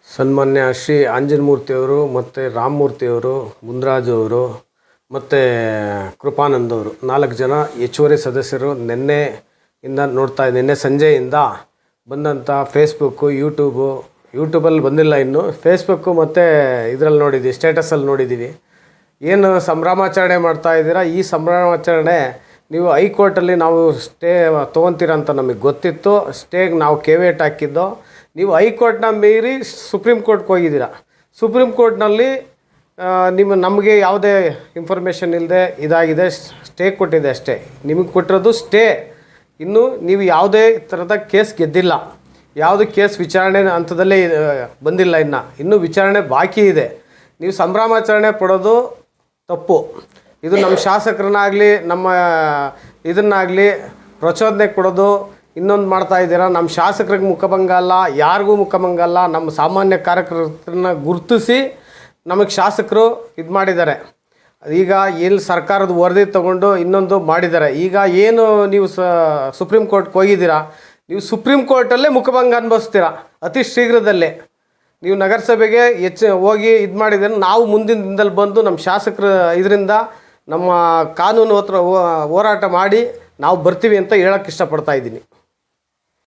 ಸನ್ಮಾನ್ಯ ಶ್ರೀ ಆಂಜನಮೂರ್ತಿಯವರು ಮತ್ತು ರಾಮಮೂರ್ತಿಯವರು, ಮುನ್ರಾಜು ಅವರು ಮತ್ತು ಕೃಪಾನಂದ್ ಅವರು 4 ಜನ ಹೆಚ್ಚುವರಿ ಸದಸ್ಯರು ನಿನ್ನೆ ಸಂಜೆಯಿಂದ ಬಂದಂಥ ಫೇಸ್ಬುಕ್ಕು, ಯೂಟ್ಯೂಬಲ್ಲಿ ಬಂದಿಲ್ಲ ಇನ್ನು. ಫೇಸ್ಬುಕ್ಕು ಮತ್ತು ಇದರಲ್ಲಿ ನೋಡಿದ್ದೀವಿ, ಸ್ಟೇಟಸಲ್ಲಿ ನೋಡಿದ್ದೀವಿ. ಏನು ಸಂಭ್ರಮಾಚರಣೆ ಮಾಡ್ತಾಯಿದ್ದೀರಾ? ಈ ಸಂಭ್ರಮಾಚರಣೆ ನೀವು ಹೈಕೋರ್ಟಲ್ಲಿ ನಾವು ಸ್ಟೇ ತೊಗೊತೀರ ಅಂತ ನಮಗೆ ಗೊತ್ತಿತ್ತು. ಸ್ಟೇಗೆ ನಾವು ಕೇವೇಟ್ ಹಾಕಿದ್ದು. ನೀವು ಹೈಕೋರ್ಟ್ನ ಮೀರಿ ಸುಪ್ರೀಂ ಕೋರ್ಟ್ಗೆ ಹೋಗಿದ್ದೀರಾ. ಸುಪ್ರೀಂ ಕೋರ್ಟ್ನಲ್ಲಿ ನಮಗೆ ಯಾವುದೇ ಇನ್ಫಾರ್ಮೇಷನ್ ಇಲ್ಲದೆ ಇದಾಗಿದೆ, ಸ್ಟೇ ಕೊಟ್ಟಿದೆ ಅಷ್ಟೇ. ನಿಮಗೆ ಕೊಟ್ಟಿರೋದು ಸ್ಟೇ. ಇನ್ನು ನೀವು ಯಾವುದೇ ಥರದ ಕೇಸ್ ಗೆದ್ದಿಲ್ಲ. ಯಾವುದು ಕೇಸ್ ವಿಚಾರಣೆ ಹಂತದಲ್ಲೇ ಬಂದಿಲ್ಲ. ಇನ್ನೂ ವಿಚಾರಣೆ ಬಾಕಿ ಇದೆ. ನೀವು ಸಂಭ್ರಮಾಚರಣೆ ಪಡೋದು ತಪ್ಪು. ಇದು ನಮ್ಮ ಶಾಸಕರನ್ನಾಗಲಿ ನಮ್ಮ ಇದನ್ನಾಗಲಿ ಪ್ರಚೋದನೆ ಕೊಡೋದು ಇನ್ನೊಂದು ಮಾಡ್ತಾಯಿದ್ದೀರಾ. ನಮ್ಮ ಶಾಸಕರಿಗೆ ಮುಖಭಂಗ ಅಲ್ಲ, ಯಾರಿಗೂ ಮುಖಭಂಗ ಅಲ್ಲ. ನಮ್ಮ ಸಾಮಾನ್ಯ ಕಾರ್ಯಕರ್ತರನ್ನ ಗುರುತಿಸಿ ನಮಗೆ ಶಾಸಕರು ಇದು ಮಾಡಿದ್ದಾರೆ. ಈಗ ಎಲ್ಲಿ ಸರ್ಕಾರದ ವರದಿ ತೊಗೊಂಡು ಇನ್ನೊಂದು ಮಾಡಿದ್ದಾರೆ. ಈಗ ಏನು ನೀವು ಸುಪ್ರೀಂ ಕೋರ್ಟ್ಗೆ ಹೋಗಿದ್ದೀರಾ, ನೀವು ಸುಪ್ರೀಂ ಕೋರ್ಟಲ್ಲೇ ಮುಖಭಂಗ ಅನುಭವಿಸ್ತೀರಾ ಅತಿ ಶೀಘ್ರದಲ್ಲೇ. ನೀವು ನಗರಸಭೆಗೆ ಹೋಗಿ ಇದು ಮಾಡಿದರೆ ನಾವು ಮುಂದಿನ ದಿನದಲ್ಲಿ ಬಂದು ನಮ್ಮ ಶಾಸಕರ ಇದರಿಂದ ನಮ್ಮ ಕಾನೂನು ಹತ್ರ ಹೋರಾಟ ಮಾಡಿ ನಾವು ಬರ್ತೀವಿ ಅಂತ ಹೇಳೋಕ್ಕೆ ಇಷ್ಟಪಡ್ತಾಯಿದ್ದೀನಿ.